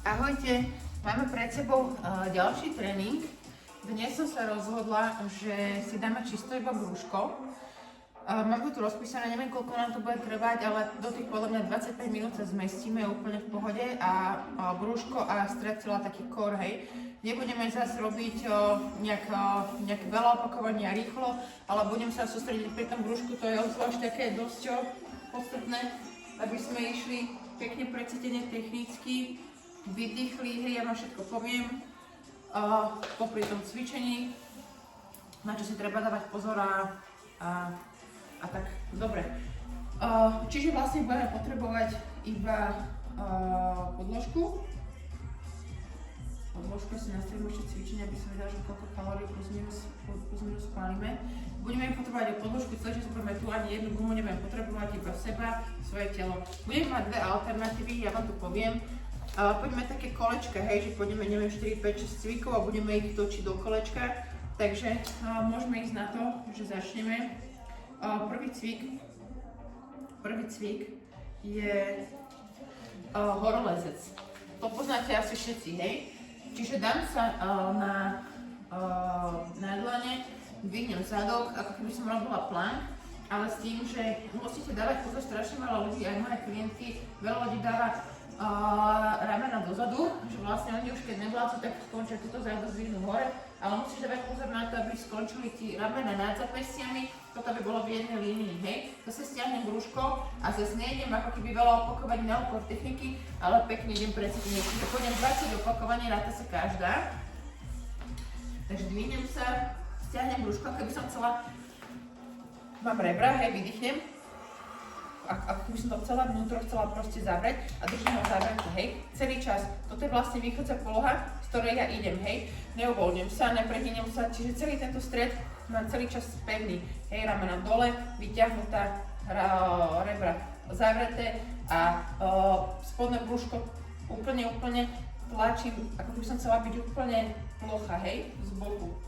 Ahojte, máme pred sebou ďalší tréning. Dnes som sa rozhodla, že si dáme čisto iba brúško. Mám to tu rozpísané, neviem koľko nám to bude trvať, ale do tých podľa mňa 25 minút sa zmestíme úplne v pohode a brúško a stred celá taký core, hej. Nebudeme zase robiť nejaké veľa opakovania rýchlo, ale budem sa sústrediť pri tom brúšku, to je obzvlášť také dosť podstatné, aby sme išli pekne precítene technicky, vydýchli, hej, ja vám všetko poviem popri tom cvičení, na čo si treba dávať pozor a tak, dobre. Čiže vlastne budeme potrebovať iba podložku. Podložku si nastavím ešte cvičenie, aby som vedela, že koľko kalórií plus minus spálime. Budeme potrebovať aj podložku, celé čas budeme tu ani jednu gumu nebudem potrebovať, iba seba, svoje telo. Budeme mať dve alternatívy, ja vám tu poviem. Poďme také kolečka, hej, že pôjdeme, neviem, 4, 5, 6 cvikov a budeme ich točiť do kolečka. Takže môžeme ísť na to, že začneme. Prvý cvik je horolezec. To poznáte asi všetci, hej? Čiže dám sa na dlane, dvihnem zadok, ako keby som robila plank, ale s tým, že musíte dávať pozor, strašne veľa ľudí, aj moje klientky, veľa ľudí dáva ramena dozadu, že vlastne oni už keď nevládzu, tak skončia túto zádu zdvihnú hore, ale musíš dávať pozor na to, aby skončili ti ramena nad zapestiami, toto by bolo v jednej línii, hej. Zase stiahnem brúško a zase nejdem ako keby veľa opakovať na úkor techniky, ale pekne idem precítenie. Čiže pôjdem 20 opakovaní, ráta sa každá. Takže dvihnem sa, stiahnem brúško, keby som chcela, mám rebra, hej, vydýchnem. Ako by som to chcela vnútro, chcela proste zavrieť a držím ho zavreté, hej, celý čas. Toto je vlastne východca poloha, z ktorej ja idem, hej, neuvoľňujem sa, neprehýnem sa, čiže celý tento stred mám celý čas pevný, hej, ramena dole, vyťahnutá, rebra zavreté a spodné brúško úplne tlačím, ako by som chcela byť úplne plocha, hej, z boku.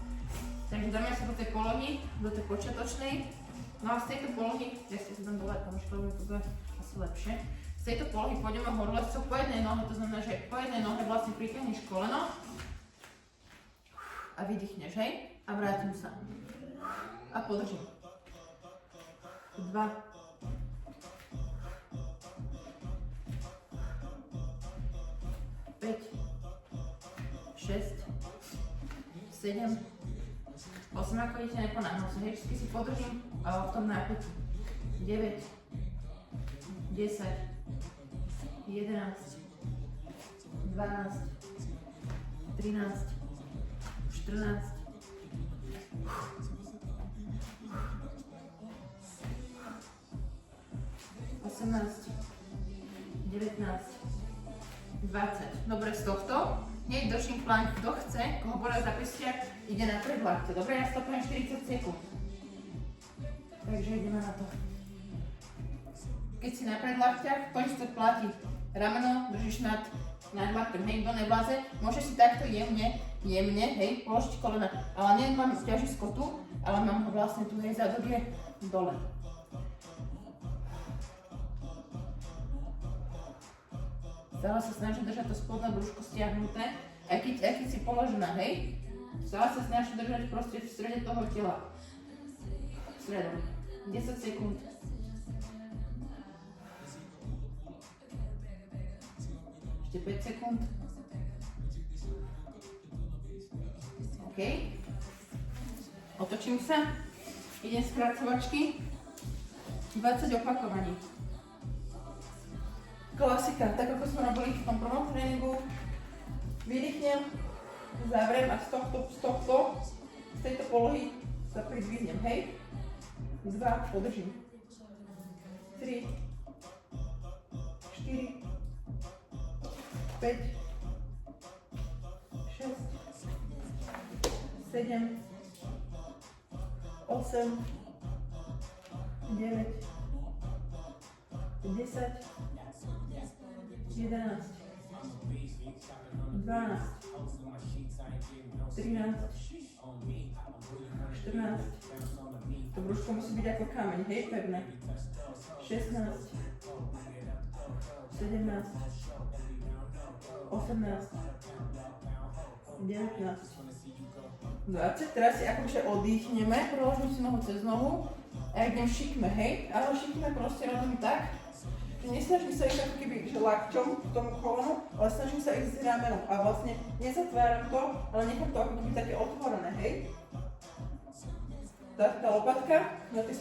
Takže dáme sa do tej polohy, do tej počiatočnej. No a z tejto polohy, ja si dám dole, kamoško, lebo to bude asi lepšie. Z tejto polohy pôjdeme horolezcov po jednej nohe, to znamená, že po jednej nohe vlastne pritiahneš koleno a vydýchneš, hej? A vrátim sa. A podržím. 2. 5. 6. 7. 8, ako idete neponáhľam sa, hej, všetky si podržím v tom nápeti. 9, 10, 11, 12, 13, 14, 18, 19, 20. Dobre, z tohto hneď držím plank, kto chce, koho bolia zapestia, ide na predlakte. Dobre, ja stopujem 40 sekúnd. Takže ideme na to. Keď si na predlakťach, konečne platí rameno, držíš nad lakťom, hej, kto nevláze, môžeš si takto jemne, hej, položiť kolena. Ale nemám ťažisko tu, ale mám ho vlastne tu, hej, zadok je dole. Stále sa snažím držať to spodné brúško stiahnuté, aj keď si položená, hej. Stále sa snažím držať proste v strede toho tela. Stredom. 10 sekúnd. Ešte 5 sekúnd. OK. Otočím sa. Idem skracovačky. 20 opakovaní. Klasika, tak ako sme robili v tom prvom tréningu. Vydýchnem, zavriem a z tejto polohy sa pridvihnem, hej. 2, podržím. 3, 4, 5, 6, 7, 8, 9, 10, 11, 12, 13, 14, to brúško musí byť ako kameň, hej, pevné. 16, 17, 18, 19, 20. Teraz si akože oddychneme, preložím si nohu cez nohu a idem šikme, hej? Ale šikme proste robím tak, že nesnažím sa ísť ako keby že lakťom k tomu kolenu, ale snažím sa ísť s ramenom a vlastne nezatváram to, ale nechám to ako keby také otvorené, hej? Tá lopatka na tej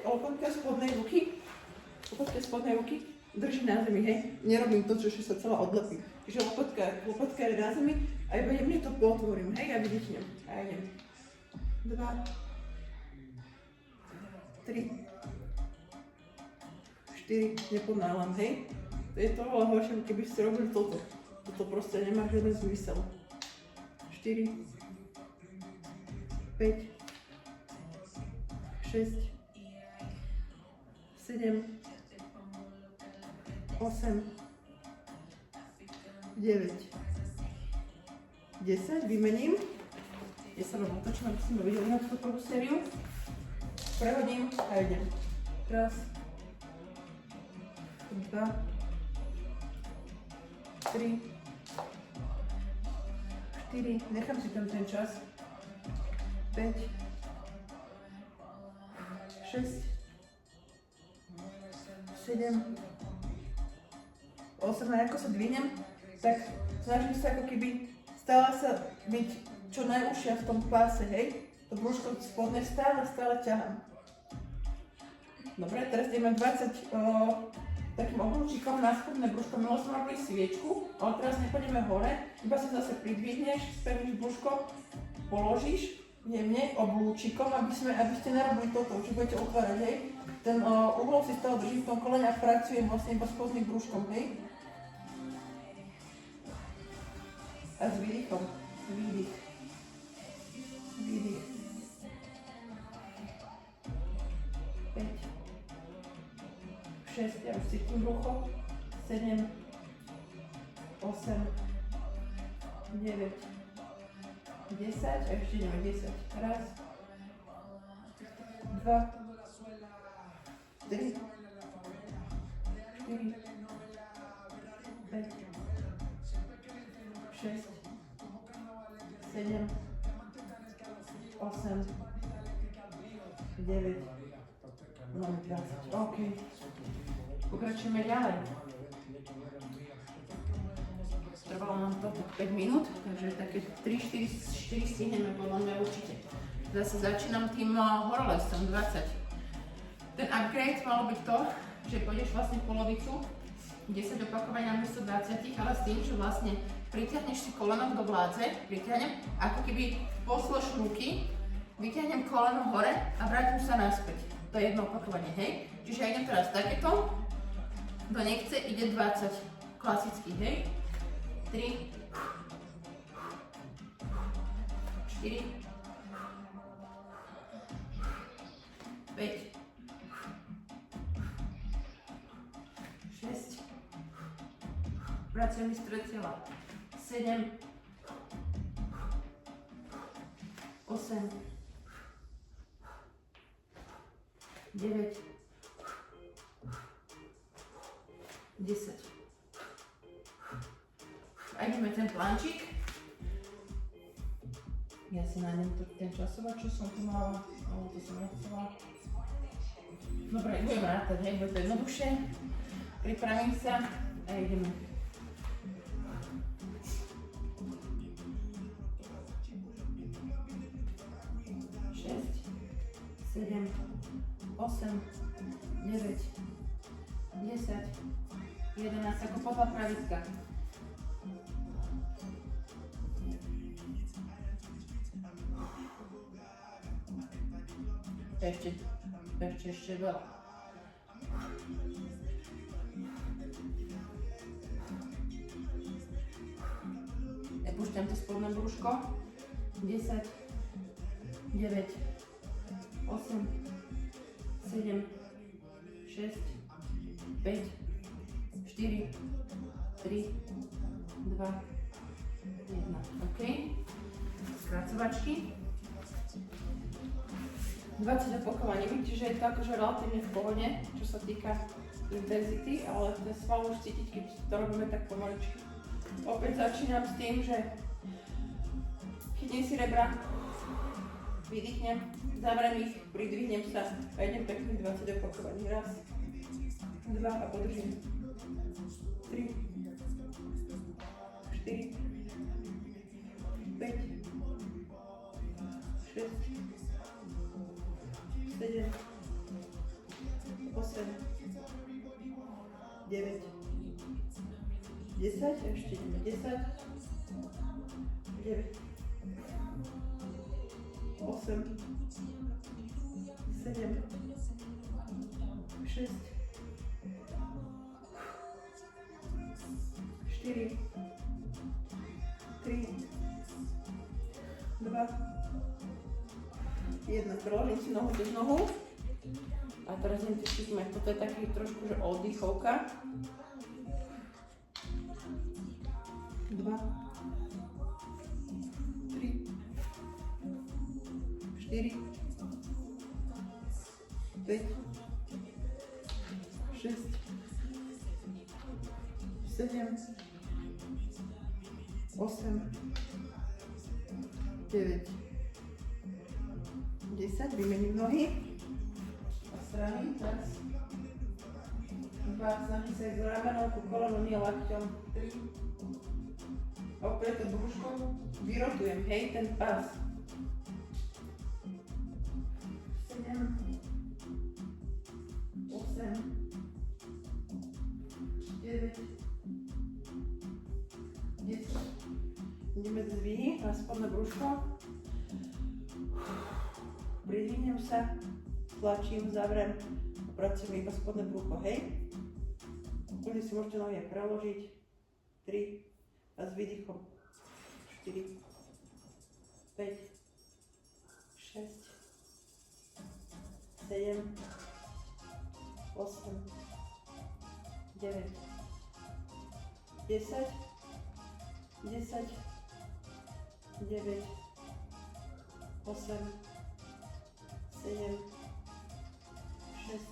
lopatka spodnej ruky drží na zemi, hej? Nerobím to, že sa celá odlepím. Čiže lopatka je na zemi a iba jemne to potvorím, hej? A vydýchnem. A idem. 2, 3, 4, neponáhľam, hej? To je to oveľa horšie, keby ste robili toto. Toto proste nemá žiaden zmysel. 4, 5, 6, 7, 8, 9, 10, vymením. 10 rovno otočím, aby sme videli na túto prvú sériu. Prehodím a idem. Raz, 2, 3, 4, nechám si tam ten čas. 5, 6, 7, 8, a ako sa dvihnem, tak snažím sa ako keby stále sa byť čo najúžšia v tom páse, hej? To brúško spodne stále ťahám. Dobre, teraz ideme 20 takým oblúčikom na spodné brúško. Milo som robili sviečku, ale teraz nepôjdeme hore, iba sa zase pridvihneš, spevníš brúško, položíš jemne oblúčikom, aby ste nerobili toto, že budete otvárať, hej? Ten uhol si stále držím v tom kolene a pracujem vlastne iba spodným brúškom, hej? A s výdychom. Výdych. Výdych. 5, 6, ja už cítim brucho. 7, 8, 9, 10 a ešte ideme 10. Raz, 2, 3, 4, 5, 6, 7, 8, 9, 20. OK. Pokračujeme ďalej. Trvalo nám to 5 minút, takže také 3-4 stihneme podľa mňa určite. Zase začínam tým horolezcom 20. Ten upgrade malo byť to, že pôjdeš vlastne polovicu, 10 opakovaní namiesto 20, ale s tým, že vlastne pritiahneš si koleno do vládze, pritiahnem, ako keby posleš ruky, vytiahnem koleno hore a vrátim sa naspäť. To je jedno opakovanie, hej? Čiže ja idem teraz takéto, kto nechce, ide 20, klasicky, hej? 3, 4, 5, 6, pracujem stred tela, 7, 8, 9, 10. A ideme ten plančík. Ja si nájdem ten časovač, čo som tu mala, ale to som nechcela. Dobre, budeme rátať, hej, bude to jednoduchšie. Pripravím sa a ideme. 7, 8, 9, 10, 11, ako podľa pravitka. Ešte veľa. Nepúšťam to spodné brúško. 10, 9, 8, 7, 6, 5, 4, 3, 2, 1. OK. Skracovačky. 20 opakovaní. Vidíte, že je to akože relatívne v pohode, čo sa týka intenzity, ale ten sval už cítiť, keď to robíme tak pomaličky. Opäť začínam s tým, že chytím si rebra, vydýchnem, zavriem ich, pridvihnem sa a idem pekne 20 opakovaní. Raz, 2 a podržím. 3, 4, 5, 6, 7, 8, 9, 10, ešte ideme 10, 9, 8, 7, 6, 4, 3, 2, 1. Preložím si nohu cez nohu. A teraz ideme, toto je taký trošku, že oddychovka. 2, 3, 4, 5, 6, 7, 8, 9, 10, vymením nohy a strany, teraz 2, snažím sa ísť ramenou ku kolenu, nie lakťom, 3, opäť to brúško, vyrotujem, hej, ten pás, 7, 8, 9, 10, ideme zdvihy na spodné brúško, pridvihnem sa, tlačím, zavrem a pracujem iba spodné brúcho, hej. Kľudne si môžete nohy preložiť, 3 a s výdychom 4, 5, 6, 7, 8, 9, 10, 10, 9, 8, 7, 6,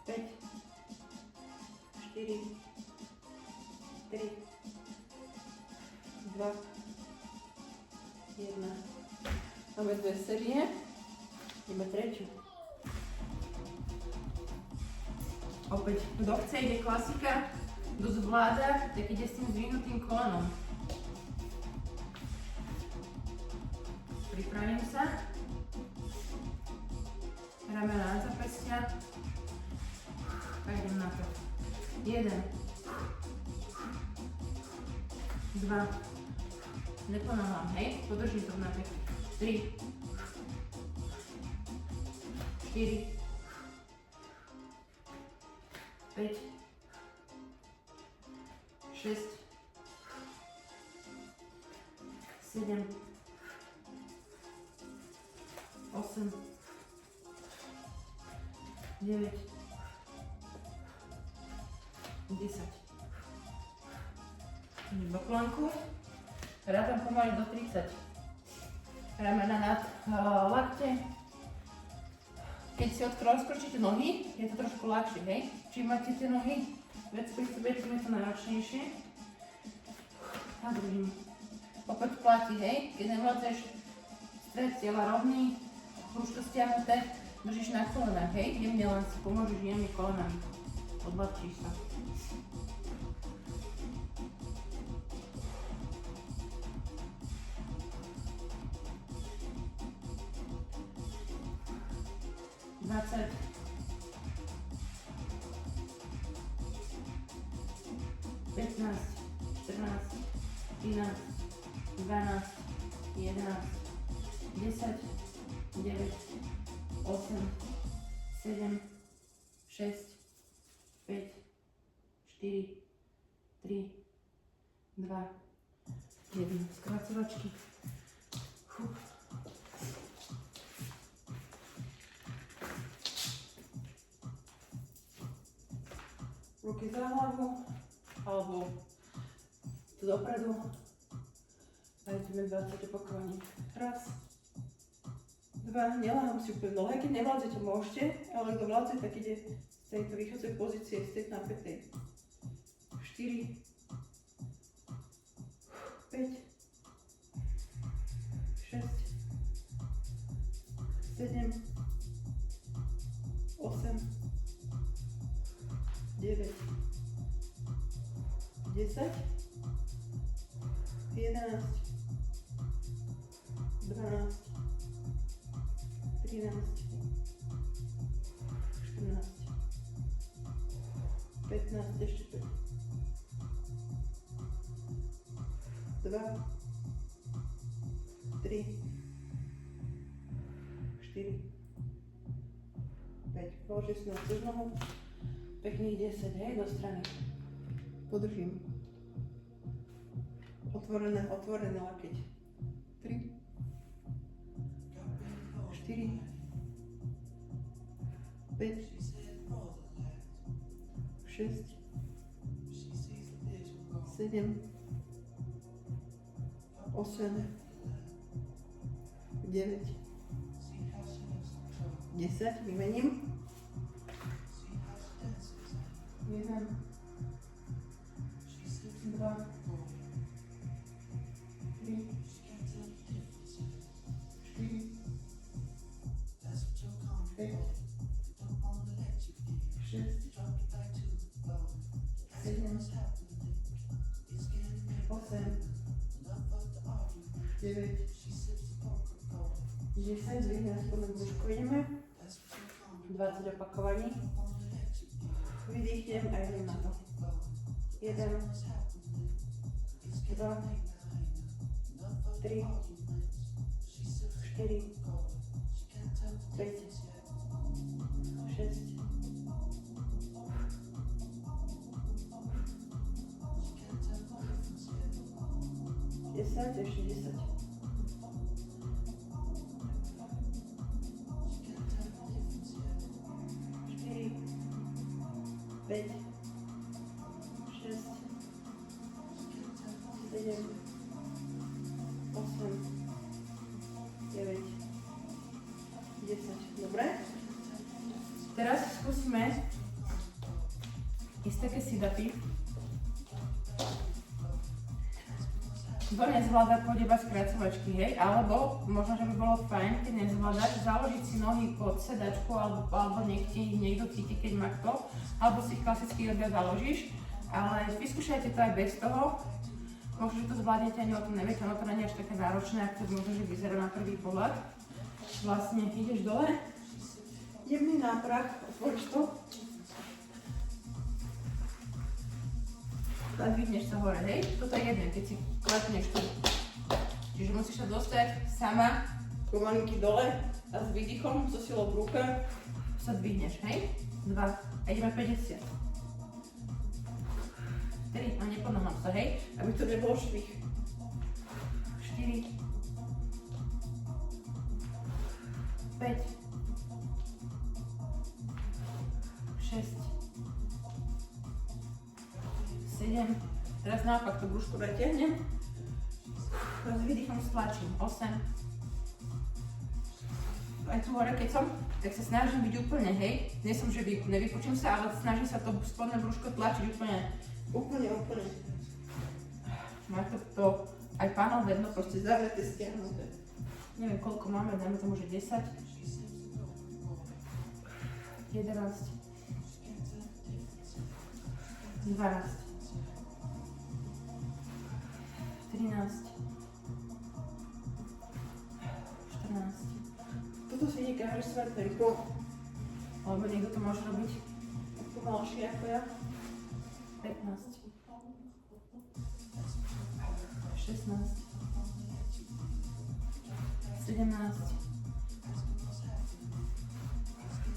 5, 4, 3, 2, 1. Máme dve série. Ideme tretiu. Opäť, kto chce, ide klasika. Kto zvláda, tak ide s tým zdvihnutým kolenom. Pripravím sa. Ramena na zapestia. A idem na to. 1, 2, neponáhľam, hej, podržím to na 3, 4, 5, 6, 7, 8, 9, 10. Do klánku. Rátam pomaly do 30. Ramena nad lakte. Keď si rozkročíte nohy, je to trošku ľahšie, hej? Čím máte tie nohy viac pri sebe, tým je to náročnejšie. A druhým. Opäť platí, hej? Keď nevládzeš stred tela rovný, brúško stiahnuté, držíš na kolenách, hej? Jemne len si pomôžeš jemne kolenami. Odľahčíš sa. Dvadsať. 15, 14, 13, 12, 11, 10, 9, 8, 7, 6, 5, 4, 3, 2, 1. Skracovačky. Ruky za hlavu, alebo tu dopredu. A ideme 20 opakovaní. Raz, 2, neláham si úplne nohy, keď nevládzete, môžete, ale kto vládze, tak ide z tejto východcej pozície, z tej napätej. 4, 5, 6, 7, 8, 9, 10, 11, 12, 13, 14, 15, ešte 5, 2, 3, 4, 5. Položí si na cez nohu. Pekných 10, hej, do strany. Podržím. Otvorené lakeť. 3, 4, 5, 6, 7, 8, 9, 10, vymením. 1, 2, 3, 4, 5, 6, 7, 8, 9, 10, zvykne na spodnú brúšku, ideme. 20 opakovaní. Vydýchnem a idem na to. 1, 2, 3, 4, 5, 6, 10, ešte 10. 5, 6, 7, 8, 9, 10. Dobre? Teraz skúsime ísť také sit-upy. Kto nezvláda, pôjde iba skracovačky, hej? Alebo možno, že by bolo fajn, keď nezvládaš, založiť si nohy pod sedačku alebo niekto cíti, keď má kto. Alebo si ich klasicky odľa založíš. Ale vyskúšajte to aj bez toho. Možno, že to zvládnete, ani o tom neviete, ono to nie je až také náročné, ako to možno, že vyzerá na prvý pohľad. Vlastne ideš dole, jemný náprah, otvoríš to. A zdvihneš sa hore, hej? Toto je jeden, keď si klepneš tu. Čiže musíš sa dostať sama pomalinky dole a s výdychom, so silou v ruke sa zdvihneš, hej? 2. A ideme 50. 3. A neponáham sa, hej? Aby to nebolo švih. 4. 5. 6. 7, teraz naopak tú brúšku natiahnem a s výdychom stlačím. 8. Aj tu hore, keď som, tak sa snažím byť úplne, hej. Nie som, že nevypočím sa, ale snažím sa to spodné brúško tlačiť úplne. Má to aj pánov vedno, proste zavreté, stiahnuté. Neviem, koľko máme, dáme tomu, že 10. 11. 12. 13, 14. Toto si nekážeš svať rýchlo, alebo niekto to môže robiť pomalšie ako ja. 15, 16, 17,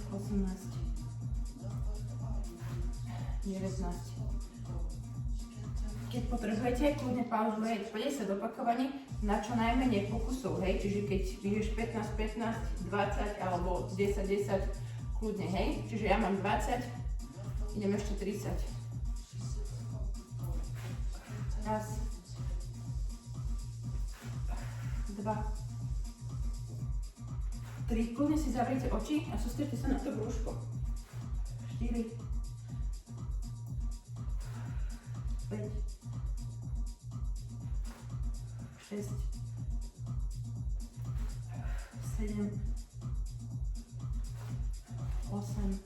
18, 19. Keď potrebujete, kľudne pauzujete 50 opakovaní na čo najmenej pokusov, hej, čiže keď ideš 15, 15, 20 alebo 10, 10, kľudne, hej, čiže ja mám 20, idem ešte 30. Raz, 2, 3, kľudne si zavriete oči a sústredte sa na to brúško. 4, 5, 6, 6, 7, 8,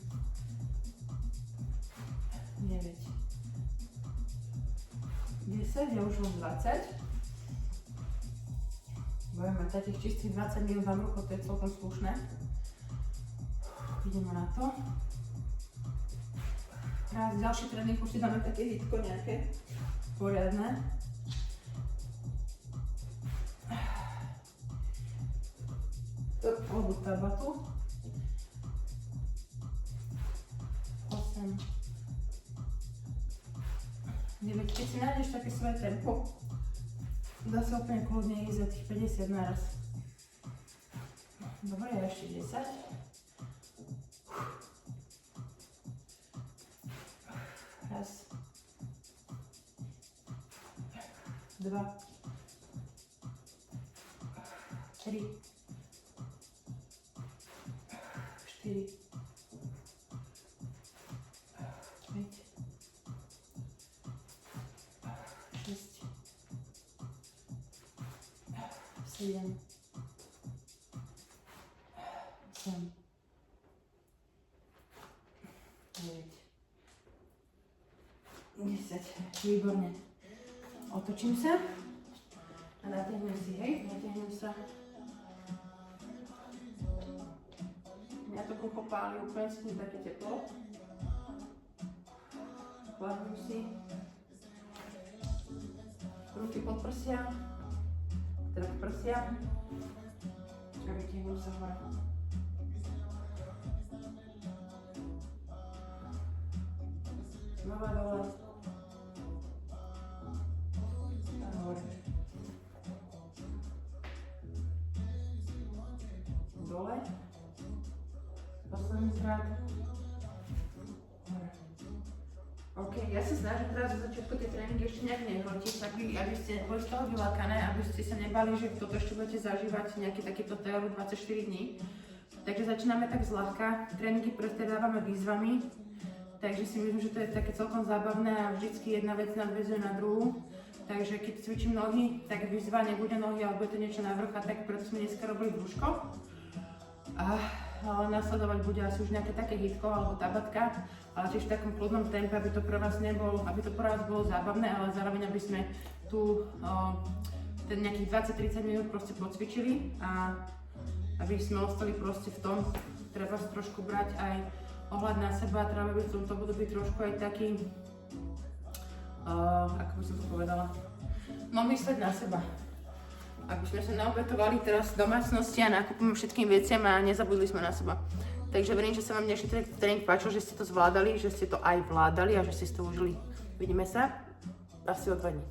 9, 10, ja už mám 20. Budeme mať takých čistých 20 minút na brucho, to je celkom slušné. Ideme na to. Teraz ďalší tréning už si dáme také hitko nejaké poriadne. Alebo tabatu. 8, 9. Keď si nájdeš také svoje tempo, dá sa úplne kľudne ísť za tých 50 naraz. Dobre, ja ešte 10. Raz. 2. 3. 4. 5. 6. 7. 8. 9. 10. Výborne. Otočím sa a natiahnem si, hej, natiahnem sa. Mňa to koľko páli, úplne si nie také teplo. Kladnem si ruky pod prsia, teda k prsiam a vytiahnem sa hore. Znova dole. Dole. Posledný krát. OK, ja sa snažím teraz zo začiatku tie tréningy ešte nejak nehrotiť, aby ste boli z toho vylákané, aby ste sa nebali, že toto ešte budete zažívať nejaký takýto teóru 24 dní. Takže začíname tak zľahka. Tréningy prestredávame výzvami, takže si myslím, že to je také celkom zábavné a vždycky jedna vec nadväzuje na druhú. Takže keď cvičím nohy, tak výzva nebude nohy, ale bude to niečo navrch, a tak preto sme dneska robili brúško. A nasledovať bude asi už nejaké také hitko alebo tabatka, ale tiež v takom kľudnom tempe, aby to pre vás bolo zábavné, ale zároveň aby sme tu ten nejakých 20-30 minút proste pocvičili a aby sme ostali proste v tom, treba sa trošku brať aj ohľad na seba, treba byť v tomto budú byť trošku aj taký, ako by som to povedala, no mysleť na seba. Aby sme sa naobetovali teraz v domácnosti a nakúpime všetkým veciam a nezabudli sme na seba. Takže verím, že sa vám dnešný tréning páčil, že ste to zvládali, že ste to aj vládali a že ste si to užili. Vidíme sa asi o 2 dní.